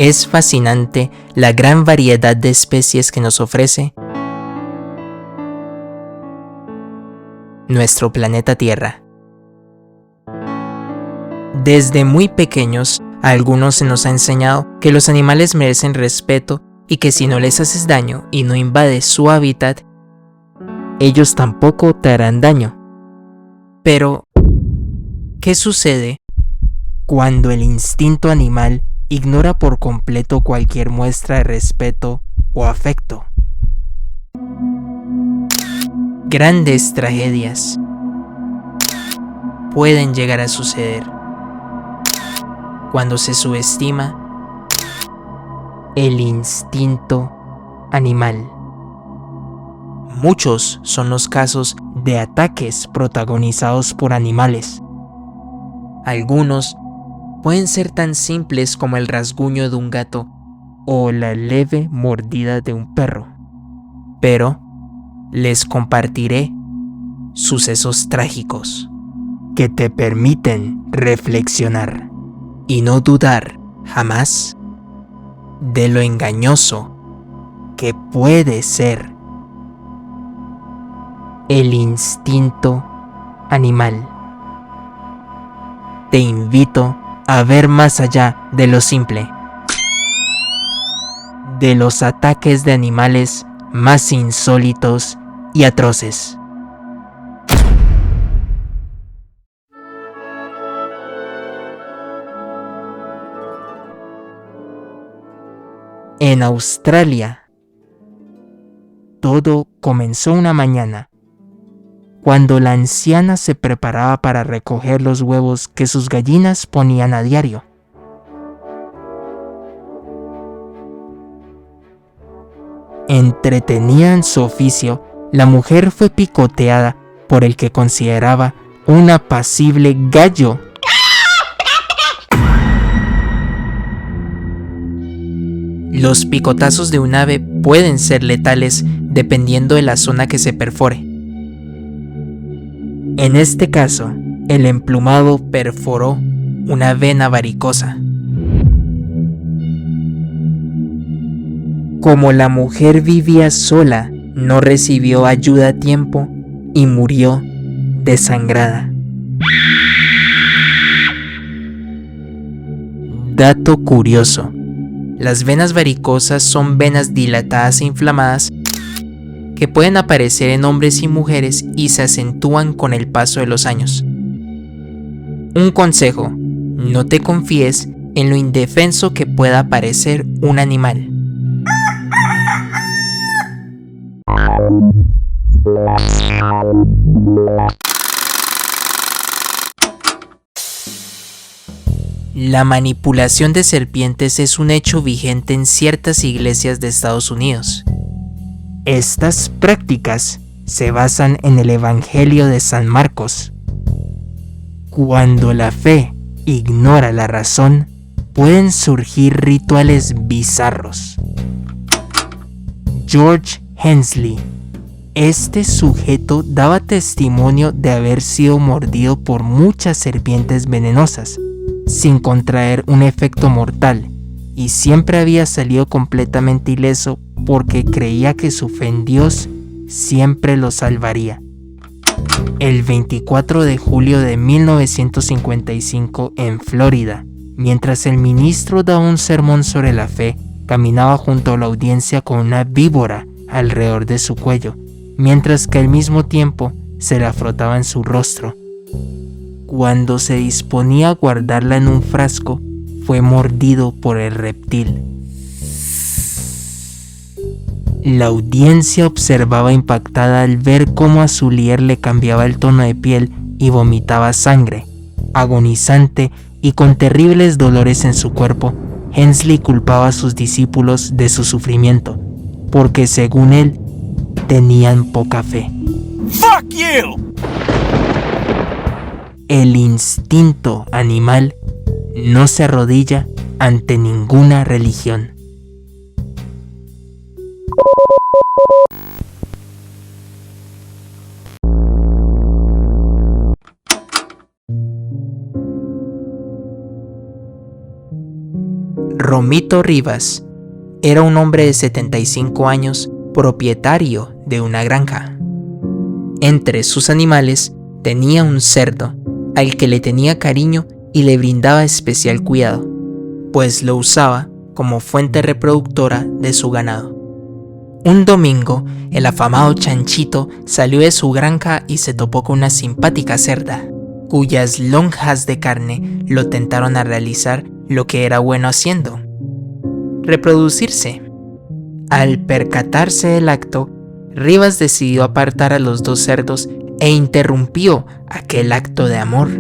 Es fascinante la gran variedad de especies que nos ofrece nuestro planeta Tierra. Desde muy pequeños, a algunos se nos ha enseñado que los animales merecen respeto y que si no les haces daño y no invades su hábitat, ellos tampoco te harán daño. Pero, ¿qué sucede cuando el instinto animal ignora por completo cualquier muestra de respeto o afecto? Grandes tragedias pueden llegar a suceder cuando se subestima el instinto animal. Muchos son los casos de ataques protagonizados por animales. Algunos pueden ser tan simples como el rasguño de un gato o la leve mordida de un perro. Pero les compartiré sucesos trágicos que te permiten reflexionar y no dudar jamás de lo engañoso que puede ser el instinto animal. Te invito a ver más allá de lo simple, de los ataques de animales más insólitos y atroces. En Australia, todo comenzó una mañana, cuando la anciana se preparaba para recoger los huevos que sus gallinas ponían a diario. Entretenida en su oficio, la mujer fue picoteada por el que consideraba un apacible gallo. Los picotazos de un ave pueden ser letales dependiendo de la zona que se perfore. En este caso, el emplumado perforó una vena varicosa. Como la mujer vivía sola, no recibió ayuda a tiempo y murió desangrada. Dato curioso: las venas varicosas son venas dilatadas e inflamadas que pueden aparecer en hombres y mujeres y se acentúan con el paso de los años. Un consejo: no te confíes en lo indefenso que pueda parecer un animal. La manipulación de serpientes es un hecho vigente en ciertas iglesias de Estados Unidos. Estas prácticas se basan en el Evangelio de San Marcos. Cuando la fe ignora la razón, pueden surgir rituales bizarros. George Hensley. Este sujeto daba testimonio de haber sido mordido por muchas serpientes venenosas, sin contraer un efecto mortal, y siempre había salido completamente ileso porque creía que su fe en Dios siempre lo salvaría. El 24 de julio de 1955, en Florida, mientras el ministro daba un sermón sobre la fe, caminaba junto a la audiencia con una víbora alrededor de su cuello, mientras que al mismo tiempo se la frotaba en su rostro. Cuando se disponía a guardarla en un frasco, fue mordido por el reptil. La audiencia observaba impactada al ver cómo a su líder le cambiaba el tono de piel y vomitaba sangre. Agonizante y con terribles dolores en su cuerpo, Hensley culpaba a sus discípulos de su sufrimiento, porque según él, tenían poca fe. Fuck you! El instinto animal no se arrodilla ante ninguna religión. Romito Rivas era un hombre de 75 años, propietario de una granja. Entre sus animales tenía un cerdo, al que le tenía cariño y le brindaba especial cuidado, pues lo usaba como fuente reproductora de su ganado. Un domingo, el afamado Chanchito salió de su granja y se topó con una simpática cerda, cuyas lonjas de carne lo tentaron a realizar lo que era bueno haciendo: reproducirse. Al percatarse del acto, Rivas decidió apartar a los dos cerdos e interrumpió aquel acto de amor.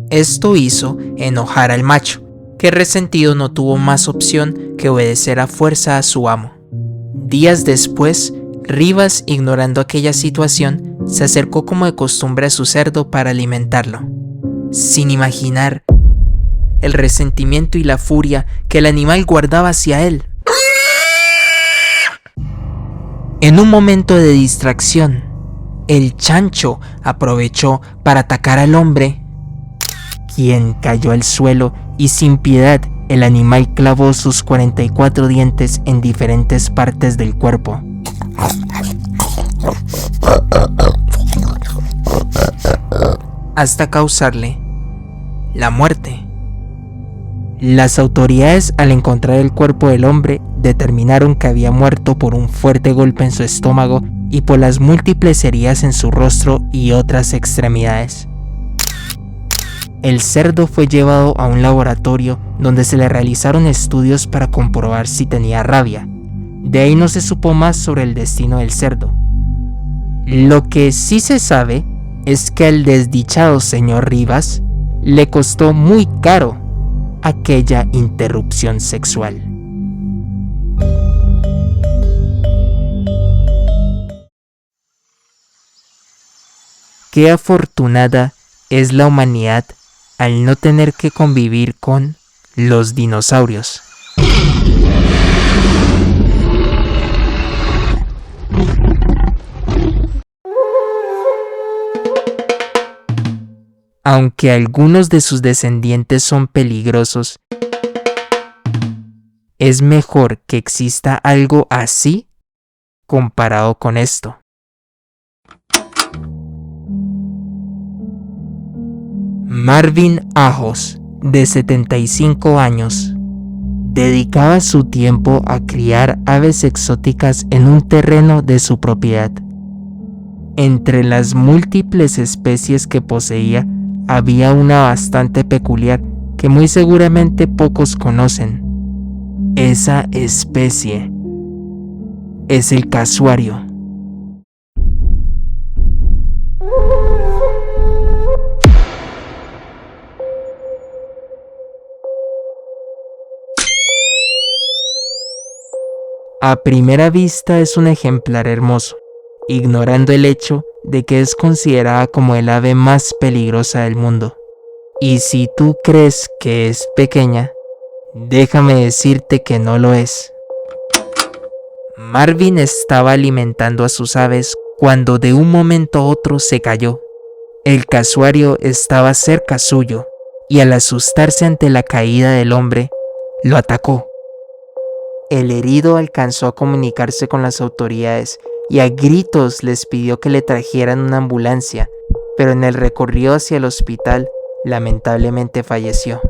Esto hizo enojar al macho, que resentido no tuvo más opción que obedecer a fuerza a su amo. Días después, Rivas, ignorando aquella situación, se acercó como de costumbre a su cerdo para alimentarlo, sin imaginar el resentimiento y la furia que el animal guardaba hacia él. En un momento de distracción, el chancho aprovechó para atacar al hombre, quien cayó al suelo y sin piedad el animal clavó sus 44 dientes en diferentes partes del cuerpo. Hasta causarle la muerte. Las autoridades, al encontrar el cuerpo del hombre, determinaron que había muerto por un fuerte golpe en su estómago y por las múltiples heridas en su rostro y otras extremidades. El cerdo fue llevado a un laboratorio donde se le realizaron estudios para comprobar si tenía rabia. De ahí no se supo más sobre el destino del cerdo. Lo que sí se sabe es que al desdichado señor Rivas le costó muy caro aquella interrupción sexual. Qué afortunada es la humanidad al no tener que convivir con los dinosaurios. Aunque algunos de sus descendientes son peligrosos, es mejor que exista algo así comparado con esto. Marvin Ajos, de 75 años, dedicaba su tiempo a criar aves exóticas en un terreno de su propiedad. Entre las múltiples especies que poseía, había una bastante peculiar que muy seguramente pocos conocen. Esa especie es el casuario. A primera vista es un ejemplar hermoso, ignorando el hecho de que es considerada como el ave más peligrosa del mundo. Y si tú crees que es pequeña, déjame decirte que no lo es. Marvin estaba alimentando a sus aves cuando de un momento a otro se cayó. El casuario estaba cerca suyo y al asustarse ante la caída del hombre, lo atacó. El herido alcanzó a comunicarse con las autoridades y a gritos les pidió que le trajeran una ambulancia, pero en el recorrido hacia el hospital, lamentablemente falleció.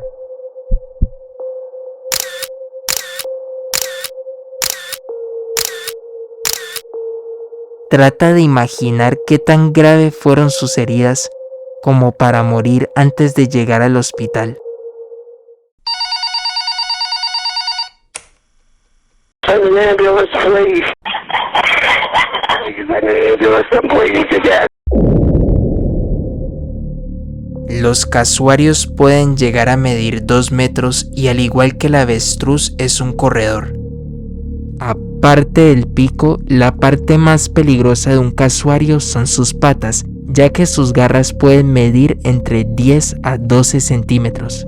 Trata de imaginar qué tan grave fueron sus heridas como para morir antes de llegar al hospital. Los casuarios pueden llegar a medir 2 metros y al igual que el avestruz es un corredor. Aparte del pico, la parte más peligrosa de un casuario son sus patas, ya que sus garras pueden medir entre 10 a 12 centímetros.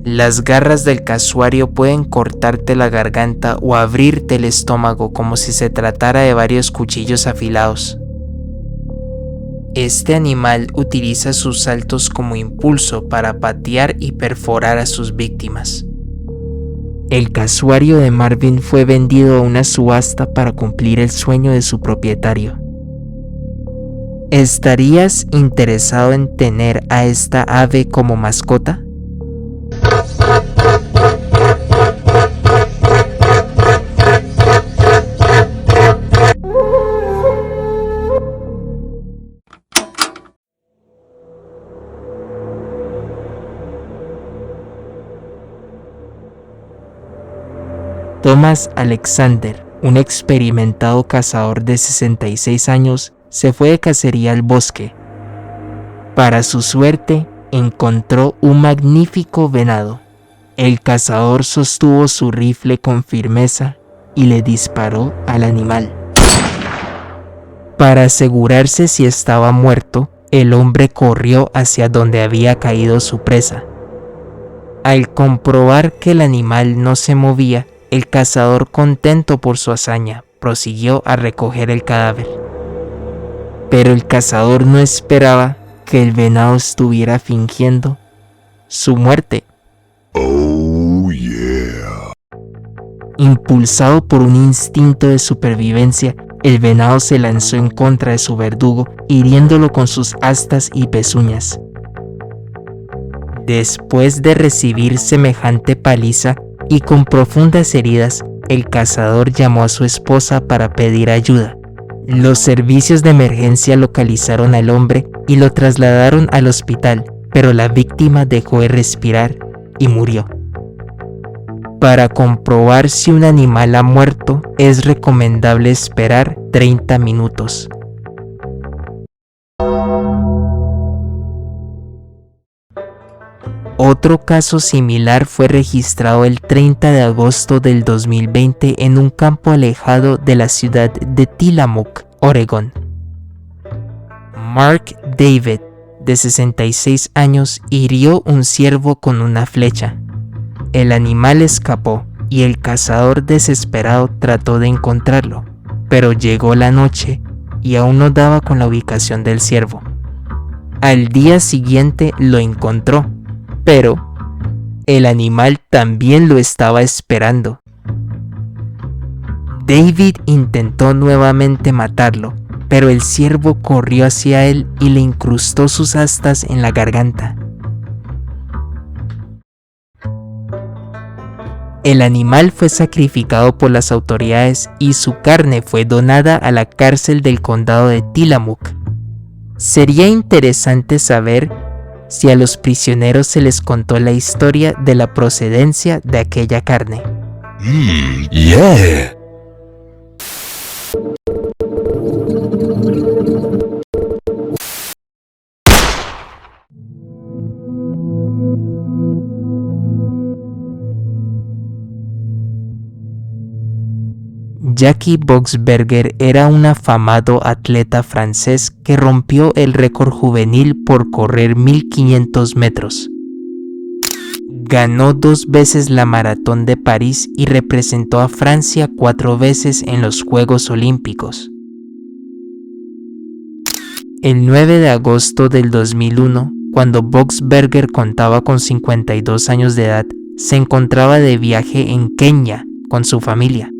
Las garras del casuario pueden cortarte la garganta o abrirte el estómago como si se tratara de varios cuchillos afilados. Este animal utiliza sus saltos como impulso para patear y perforar a sus víctimas. El casuario de Marvin fue vendido a una subasta para cumplir el sueño de su propietario. ¿Estarías interesado en tener a esta ave como mascota? Thomas Alexander, un experimentado cazador de 66 años, se fue de cacería al bosque. Para su suerte, encontró un magnífico venado. El cazador sostuvo su rifle con firmeza y le disparó al animal. Para asegurarse si estaba muerto, el hombre corrió hacia donde había caído su presa. Al comprobar que el animal no se movía, el cazador, contento por su hazaña, prosiguió a recoger el cadáver. Pero el cazador no esperaba que el venado estuviera fingiendo su muerte. Oh, yeah. Impulsado por un instinto de supervivencia, el venado se lanzó en contra de su verdugo, hiriéndolo con sus astas y pezuñas. Después de recibir semejante paliza y con profundas heridas, el cazador llamó a su esposa para pedir ayuda. Los servicios de emergencia localizaron al hombre y lo trasladaron al hospital, pero la víctima dejó de respirar y murió. Para comprobar si un animal ha muerto, es recomendable esperar 30 minutos. Otro caso similar fue registrado el 30 de agosto del 2020 en un campo alejado de la ciudad de Tillamook, Oregón. Mark David, de 66 años, hirió un ciervo con una flecha. El animal escapó y el cazador desesperado trató de encontrarlo, pero llegó la noche y aún no daba con la ubicación del ciervo. Al día siguiente lo encontró, pero el animal también lo estaba esperando. David intentó nuevamente matarlo, pero el ciervo corrió hacia él y le incrustó sus astas en la garganta. El animal fue sacrificado por las autoridades y su carne fue donada a la cárcel del condado de Tillamook. Sería interesante saber si a los prisioneros se les contó la historia de la procedencia de aquella carne. Yeah. Jackie Boxberger era un afamado atleta francés que rompió el récord juvenil por correr 1500 metros. Ganó 2 veces la Maratón de París y representó a Francia 4 veces en los Juegos Olímpicos. El 9 de agosto del 2001, cuando Boxberger contaba con 52 años de edad, se encontraba de viaje en Kenia con su familia.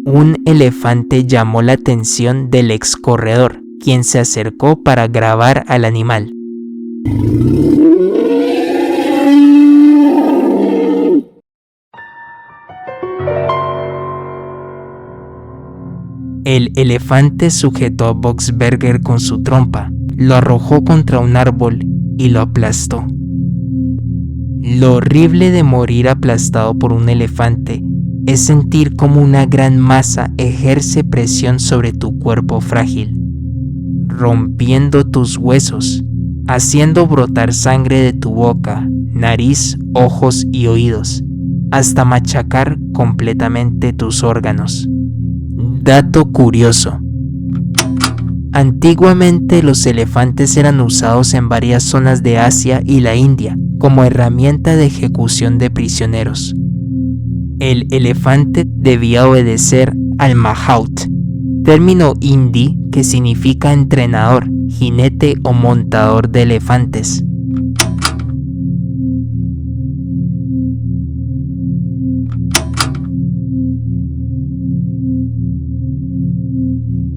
Un elefante llamó la atención del ex corredor, quien se acercó para grabar al animal. El elefante sujetó a Boxberger con su trompa, lo arrojó contra un árbol y lo aplastó. Lo horrible de morir aplastado por un elefante es sentir como una gran masa ejerce presión sobre tu cuerpo frágil, rompiendo tus huesos, haciendo brotar sangre de tu boca, nariz, ojos y oídos, hasta machacar completamente tus órganos. Dato curioso: antiguamente los elefantes eran usados en varias zonas de Asia y la India como herramienta de ejecución de prisioneros. El elefante debía obedecer al mahout, término hindi que significa entrenador, jinete o montador de elefantes.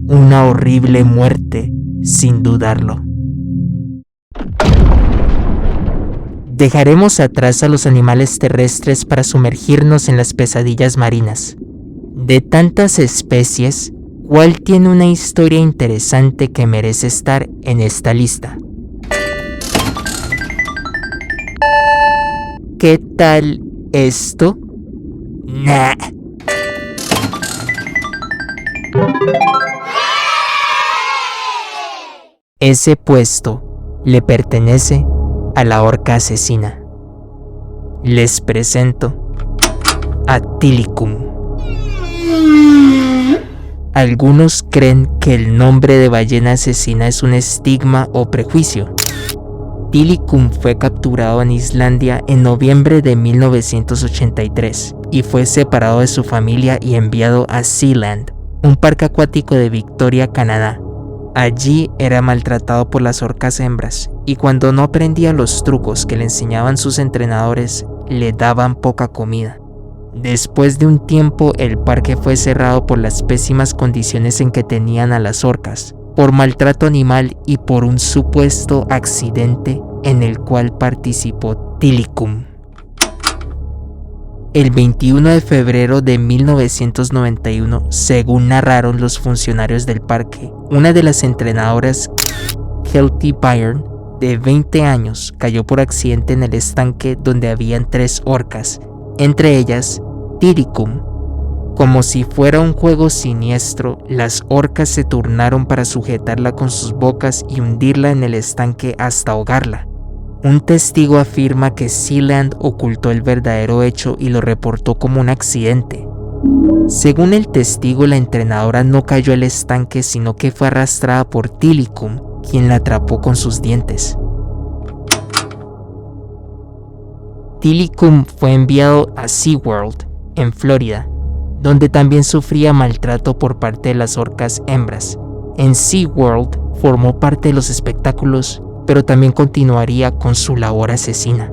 Una horrible muerte, sin dudarlo. Dejaremos atrás a los animales terrestres para sumergirnos en las pesadillas marinas. De tantas especies, ¿cuál tiene una historia interesante que merece estar en esta lista? ¿Qué tal esto? Nah. Ese puesto le pertenece a la orca asesina. Les presento a Tilikum. Algunos creen que el nombre de ballena asesina es un estigma o prejuicio. Tilikum fue capturado en Islandia en noviembre de 1983 y fue separado de su familia y enviado a Sealand, un parque acuático de Victoria, Canadá. Allí era maltratado por las orcas hembras y cuando no aprendía los trucos que le enseñaban sus entrenadores, le daban poca comida. Después de un tiempo, el parque fue cerrado por las pésimas condiciones en que tenían a las orcas, por maltrato animal y por un supuesto accidente en el cual participó Tilikum. El 21 de febrero de 1991, según narraron los funcionarios del parque, una de las entrenadoras, Kelty Byrne, de 20 años, cayó por accidente en el estanque donde habían 3 orcas, entre ellas Tilikum. Como si fuera un juego siniestro, las orcas se turnaron para sujetarla con sus bocas y hundirla en el estanque hasta ahogarla. Un testigo afirma que Sealand ocultó el verdadero hecho y lo reportó como un accidente. Según el testigo, la entrenadora no cayó al estanque, sino que fue arrastrada por Tilikum, quien la atrapó con sus dientes. Tilikum fue enviado a SeaWorld, en Florida, donde también sufría maltrato por parte de las orcas hembras. En SeaWorld formó parte de los espectáculos, pero también continuaría con su labor asesina.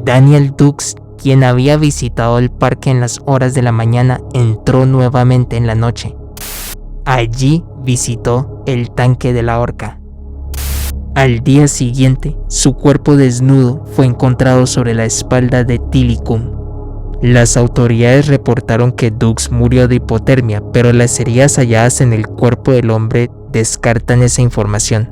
Daniel Dukes, quien había visitado el parque en las horas de la mañana, entró nuevamente en la noche. Allí visitó el tanque de la orca. Al día siguiente, su cuerpo desnudo fue encontrado sobre la espalda de Tilikum. Las autoridades reportaron que Dukes murió de hipotermia, pero las heridas halladas en el cuerpo del hombre descartan esa información.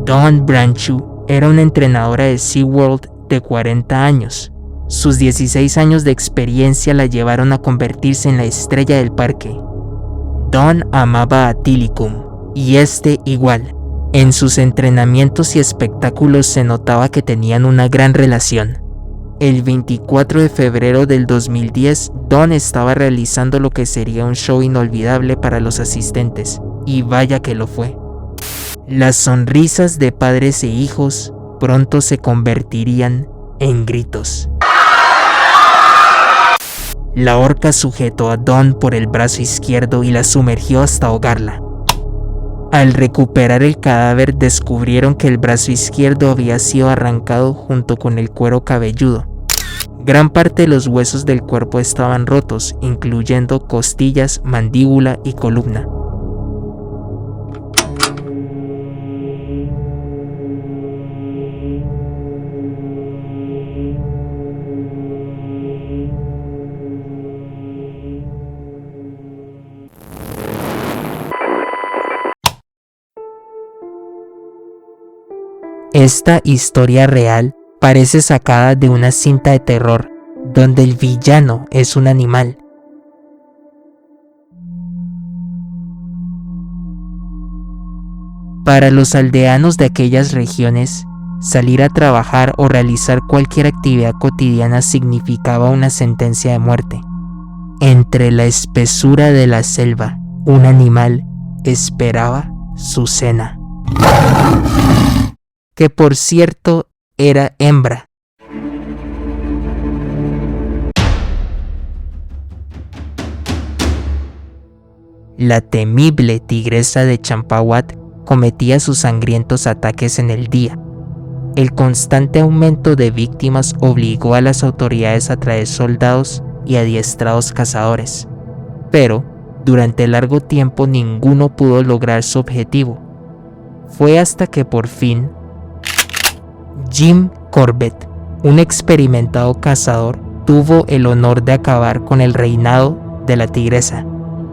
Dawn Branchew era una entrenadora de SeaWorld de 40 años. Sus 16 años de experiencia la llevaron a convertirse en la estrella del parque. Dawn amaba a Tilikum, y este igual. En sus entrenamientos y espectáculos se notaba que tenían una gran relación. El 24 de febrero del 2010, Dawn estaba realizando lo que sería un show inolvidable para los asistentes, y vaya que lo fue. Las sonrisas de padres e hijos pronto se convertirían en gritos. La orca sujetó a Dawn por el brazo izquierdo y la sumergió hasta ahogarla. Al recuperar el cadáver, descubrieron que el brazo izquierdo había sido arrancado junto con el cuero cabelludo. Gran parte de los huesos del cuerpo estaban rotos, incluyendo costillas, mandíbula y columna. Esta historia real parece sacada de una cinta de terror, donde el villano es un animal. Para los aldeanos de aquellas regiones, salir a trabajar o realizar cualquier actividad cotidiana significaba una sentencia de muerte. Entre la espesura de la selva, un animal esperaba su cena. Que por cierto era hembra. La temible tigresa de Champawat cometía sus sangrientos ataques en el día. El constante aumento de víctimas obligó a las autoridades a traer soldados y adiestrados cazadores, pero durante largo tiempo ninguno pudo lograr su objetivo. Fue hasta que por fin Jim Corbett, un experimentado cazador, tuvo el honor de acabar con el reinado de la tigresa.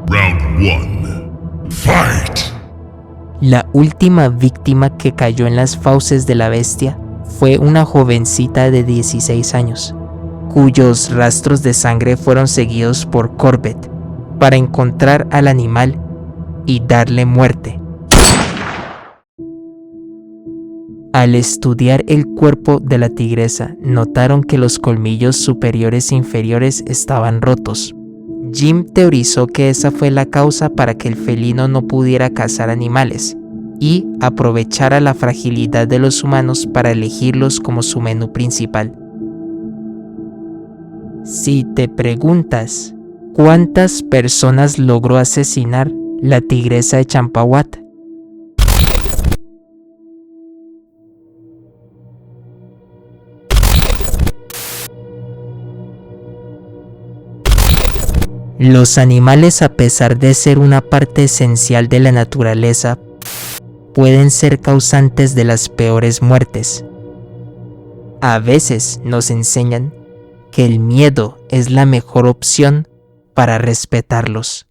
Round 1. Fight! La última víctima que cayó en las fauces de la bestia fue una jovencita de 16 años, cuyos rastros de sangre fueron seguidos por Corbett para encontrar al animal y darle muerte. Al estudiar el cuerpo de la tigresa, notaron que los colmillos superiores e inferiores estaban rotos. Jim teorizó que esa fue la causa para que el felino no pudiera cazar animales y aprovechara la fragilidad de los humanos para elegirlos como su menú principal. Si te preguntas, ¿cuántas personas logró asesinar la tigresa de Champawat? Los animales, a pesar de ser una parte esencial de la naturaleza, pueden ser causantes de las peores muertes. A veces nos enseñan que el miedo es la mejor opción para respetarlos.